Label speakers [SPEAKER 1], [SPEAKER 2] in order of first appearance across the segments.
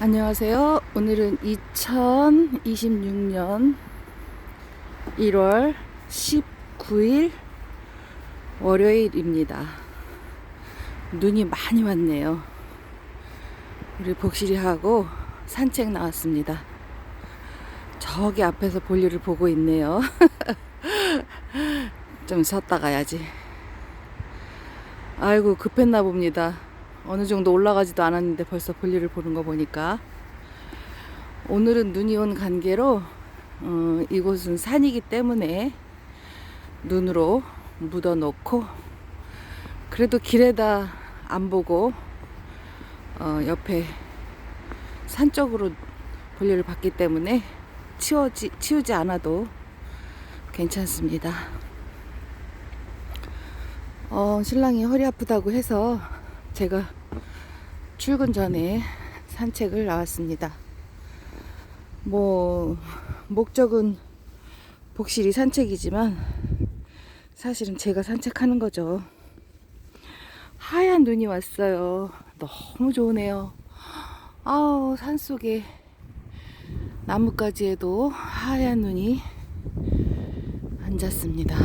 [SPEAKER 1] 안녕하세요. 오늘은 2026년 1월 19일 월요일입니다. 눈이 많이 왔네요. 우리 복실이하고 산책 나왔습니다. 저기 앞에서 볼일을 보고 있네요. 좀 쉬었다 가야지. 아이고, 급했나 봅니다. 어느 정도 올라가지도 않았는데 벌써 볼일을 보는 거 보니까. 오늘은 눈이 온 관계로 이곳은 산이기 때문에 눈으로 묻어 놓고, 그래도 길에다 안 보고 옆에 산 쪽으로 볼일을 봤기 때문에 치우지 않아도 괜찮습니다. 신랑이 허리 아프다고 해서 제가 출근 전에 산책을 나왔습니다. 목적은 복실이 산책이지만 사실은 제가 산책하는 거죠. 하얀 눈이 왔어요. 너무 좋으네요. 아우, 산속에 나뭇가지에도 하얀 눈이 앉았습니다.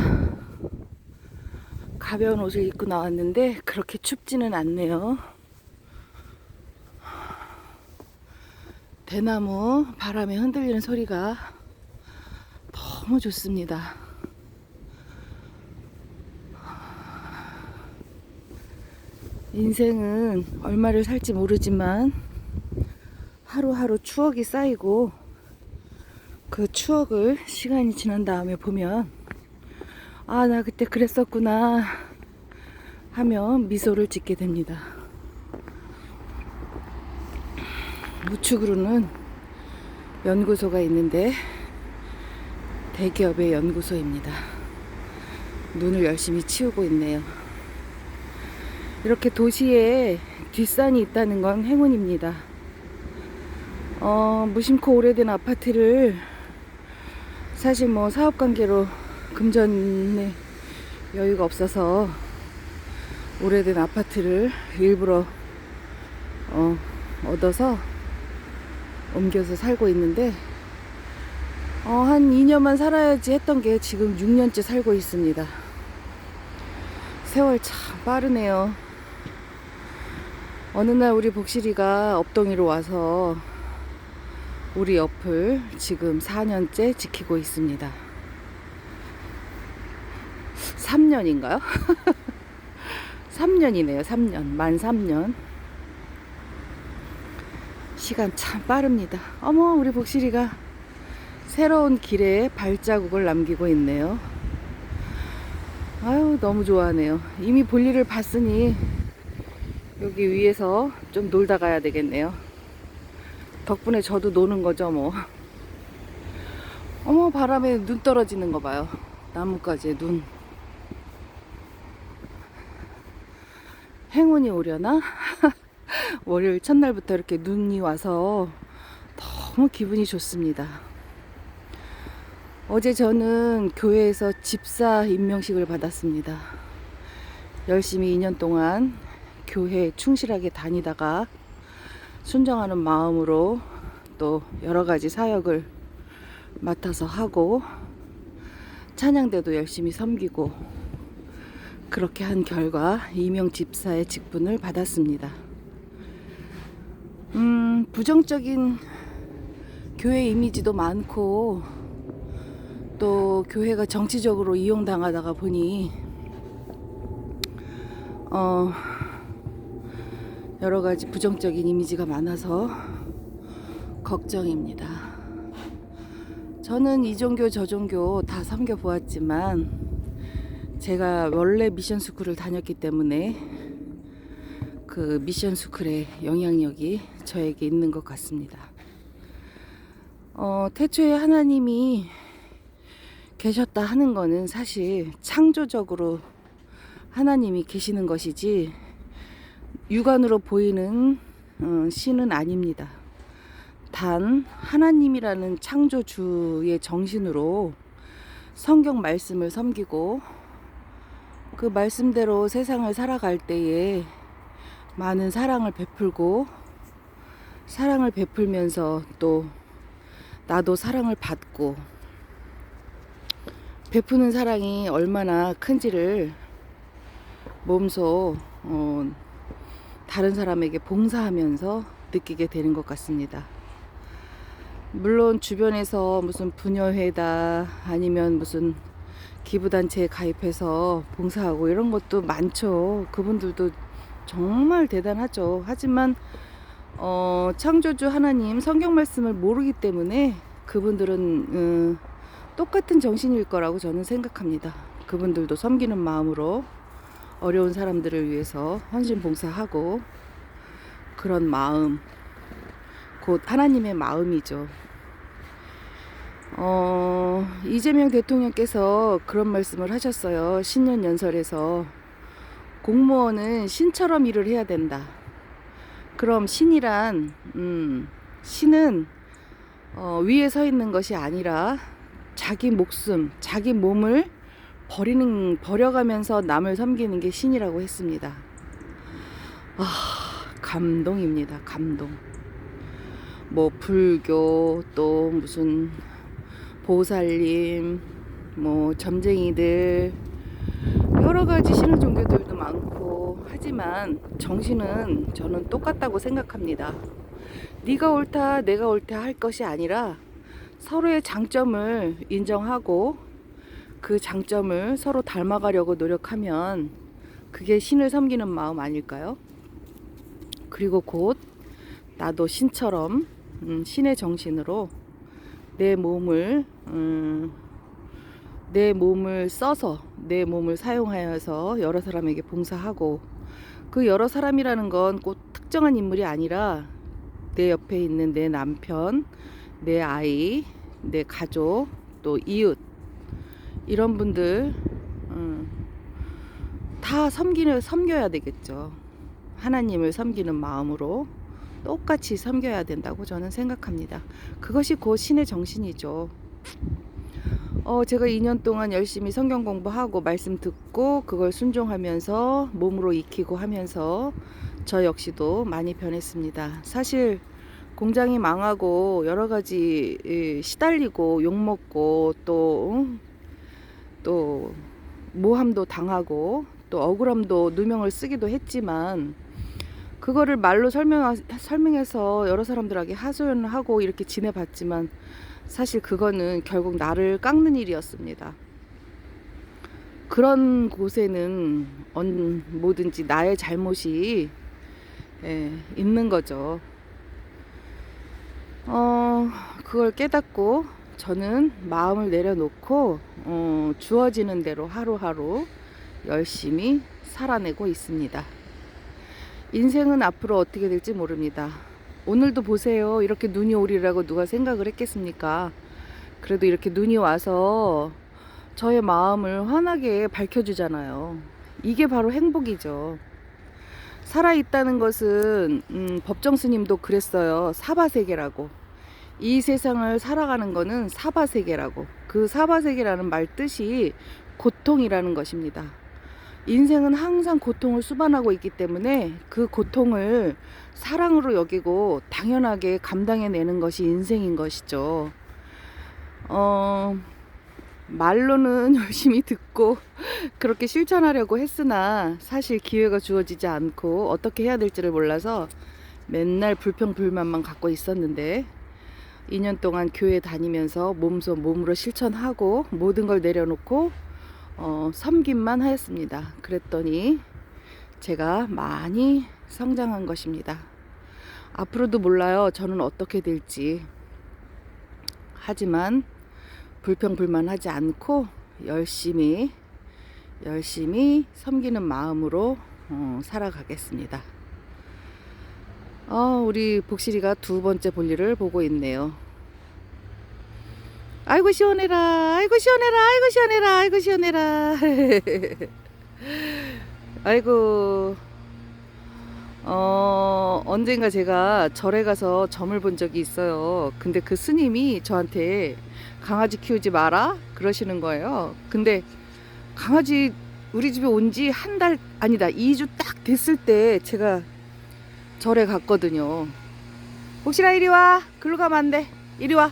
[SPEAKER 1] 가벼운 옷을 입고 나왔는데 그렇게 춥지는 않네요. 대나무 바람에 흔들리는 소리가 너무 좋습니다. 인생은 얼마를 살지 모르지만 하루하루 추억이 쌓이고, 그 추억을 시간이 지난 다음에 보면 나 그때 그랬었구나 하며 미소를 짓게 됩니다. 우측으로는 연구소가 있는데 대기업의 연구소입니다. 눈을 열심히 치우고 있네요. 이렇게 도시에 뒷산이 있다는 건 행운입니다. 무심코 오래된 아파트를, 사실 사업 관계로 금전에 여유가 없어서 오래된 아파트를 일부러 얻어서 옮겨서 살고 있는데, 한 2년만 살아야지 했던 게 지금 6년째 살고 있습니다. 세월 참 빠르네요. 어느 날 우리 복실이가 업동이로 와서 우리 옆을 지금 4년째 지키고 있습니다. 3년인가요? 3년이네요. 3년. 만 3년. 시간 참 빠릅니다. 어머, 우리 복실이가 새로운 길에 발자국을 남기고 있네요. 아유, 너무 좋아하네요. 이미 볼일을 봤으니 여기 위에서 좀 놀다 가야 되겠네요. 덕분에 저도 노는 거죠, 뭐. 어머, 바람에 눈 떨어지는 거 봐요. 나뭇가지에 눈. 행운이 오려나? 월요일 첫날부터 이렇게 눈이 와서 너무 기분이 좋습니다. 어제 저는 교회에서 집사 임명식을 받았습니다. 열심히 2년 동안 교회에 충실하게 다니다가 순정하는 마음으로 또 여러 가지 사역을 맡아서 하고, 찬양대도 열심히 섬기고, 그렇게 한 결과 임용 집사의 직분을 받았습니다. 부정적인 교회 이미지도 많고, 또 교회가 정치적으로 이용당하다가 보니 여러 가지 부정적인 이미지가 많아서 걱정입니다. 저는 이 종교 저 종교 다 섬겨 보았지만, 제가 원래 미션 스쿨을 다녔기 때문에 그 미션 스쿨의 영향력이 저에게 있는 것 같습니다. 태초에 하나님이 계셨다 하는 거는 사실 창조적으로 하나님이 계시는 것이지 육안으로 보이는 신은 아닙니다. 단 하나님이라는 창조주의 정신으로 성경 말씀을 섬기고 그 말씀대로 세상을 살아갈 때에 많은 사랑을 베풀고 사랑을 베풀면서 또 나도 사랑을 받고 베푸는 사랑이 얼마나 큰지를 몸소 다른 사람에게 봉사하면서 느끼게 되는 것 같습니다. 물론 주변에서 무슨 부녀회다 아니면 무슨 기부단체에 가입해서 봉사하고 이런 것도 많죠. 그분들도 정말 대단하죠. 하지만 창조주 하나님 성경 말씀을 모르기 때문에 그분들은 똑같은 정신일 거라고 저는 생각합니다. 그분들도 섬기는 마음으로 어려운 사람들을 위해서 헌신 봉사하고 그런 마음, 곧 하나님의 마음이죠. 이재명 대통령께서 그런 말씀을 하셨어요. 신년 연설에서 공무원은 신처럼 일을 해야 된다. 그럼 신이란 신은 위에 서 있는 것이 아니라 자기 목숨, 자기 몸을 버려가면서 남을 섬기는 게 신이라고 했습니다. 감동입니다. 감동. 뭐 불교 또 무슨 보살님 뭐 점쟁이들 여러 가지 신의 종교들도 많고 하지만 정신은 저는 똑같다고 생각합니다. 네가 옳다 내가 옳다 할 것이 아니라 서로의 장점을 인정하고 그 장점을 서로 닮아가려고 노력하면 그게 신을 섬기는 마음 아닐까요? 그리고 곧 나도 신처럼 신의 정신으로 내 몸을 써서 내 몸을 사용하여서 여러 사람에게 봉사하고 그 여러 사람이라는 건 꼭 특정한 인물이 아니라 내 옆에 있는 내 남편, 내 아이, 내 가족, 또 이웃 이런 분들 다 섬겨야 되겠죠. 하나님을 섬기는 마음으로 똑같이 섬겨야 된다고 저는 생각합니다. 그것이 곧 신의 정신이죠. 제가 2년 동안 열심히 성경 공부하고 말씀 듣고 그걸 순종하면서 몸으로 익히고 하면서 저 역시도 많이 변했습니다. 사실 공장이 망하고 여러 가지 시달리고 욕먹고 또 모함도 당하고 또 억울함도 누명을 쓰기도 했지만 그거를 말로 설명해서 여러 사람들에게 하소연을 하고 이렇게 지내봤지만 사실 그거는 결국 나를 깎는 일이었습니다. 그런 곳에는 뭐든지 나의 잘못이 있는 거죠. 그걸 깨닫고 저는 마음을 내려놓고 주어지는 대로 하루하루 열심히 살아내고 있습니다. 인생은 앞으로 어떻게 될지 모릅니다. 오늘도 보세요. 이렇게 눈이 오리라고 누가 생각을 했겠습니까? 그래도 이렇게 눈이 와서 저의 마음을 환하게 밝혀주잖아요. 이게 바로 행복이죠. 살아있다는 것은 법정 스님도 그랬어요. 사바세계라고. 이 세상을 살아가는 거는 사바세계라고. 그 사바세계라는 말 뜻이 고통이라는 것입니다. 인생은 항상 고통을 수반하고 있기 때문에 그 고통을 사랑으로 여기고 당연하게 감당해내는 것이 인생인 것이죠. 말로는 열심히 듣고 그렇게 실천하려고 했으나 사실 기회가 주어지지 않고 어떻게 해야 될지를 몰라서 맨날 불평불만만 갖고 있었는데 2년 동안 교회 다니면서 몸으로 실천하고 모든 걸 내려놓고 섬김만 하였습니다. 그랬더니 제가 많이 성장한 것입니다. 앞으로도 몰라요. 저는 어떻게 될지. 하지만 불평불만하지 않고 열심히 섬기는 마음으로 살아가겠습니다. 우리 복실이가 두 번째 볼일을 보고 있네요. 아이고 시원해라, 아이고 시원해라, 아이고 시원해라, 아이고 시원해라. 아이고. 언젠가 제가 절에 가서 점을 본 적이 있어요. 근데 그 스님이 저한테 강아지 키우지 마라 그러시는 거예요. 근데 강아지 우리 집에 온 지 한 달 아니다 2주 딱 됐을 때 제가 절에 갔거든요. 복실아 이리 와. 글로 가면 안 돼. 이리 와.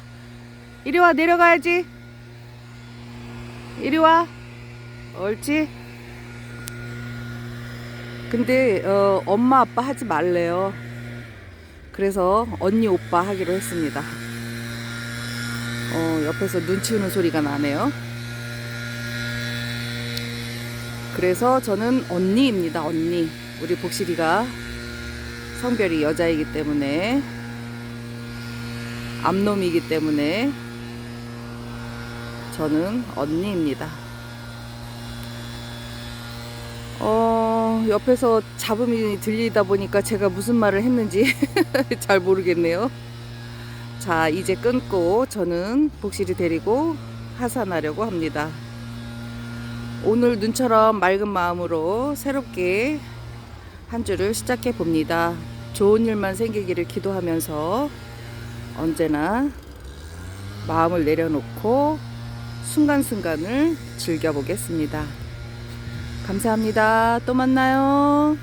[SPEAKER 1] 이리 와. 내려가야지. 이리 와. 옳지. 근데 엄마 아빠 하지 말래요. 그래서 언니 오빠 하기로 했습니다. 옆에서 눈 치우는 소리가 나네요. 그래서 저는 언니입니다. 언니. 우리 복실이가 성별이 여자이기 때문에, 암놈이기 때문에 저는 언니입니다. 옆에서 잡음이 들리다 보니까 제가 무슨 말을 했는지 잘 모르겠네요. 자, 이제 끊고 저는 복실이 데리고 하산하려고 합니다. 오늘 눈처럼 맑은 마음으로 새롭게 한 주를 시작해 봅니다. 좋은 일만 생기기를 기도하면서 언제나 마음을 내려놓고 순간순간을 즐겨보겠습니다. 감사합니다. 또 만나요.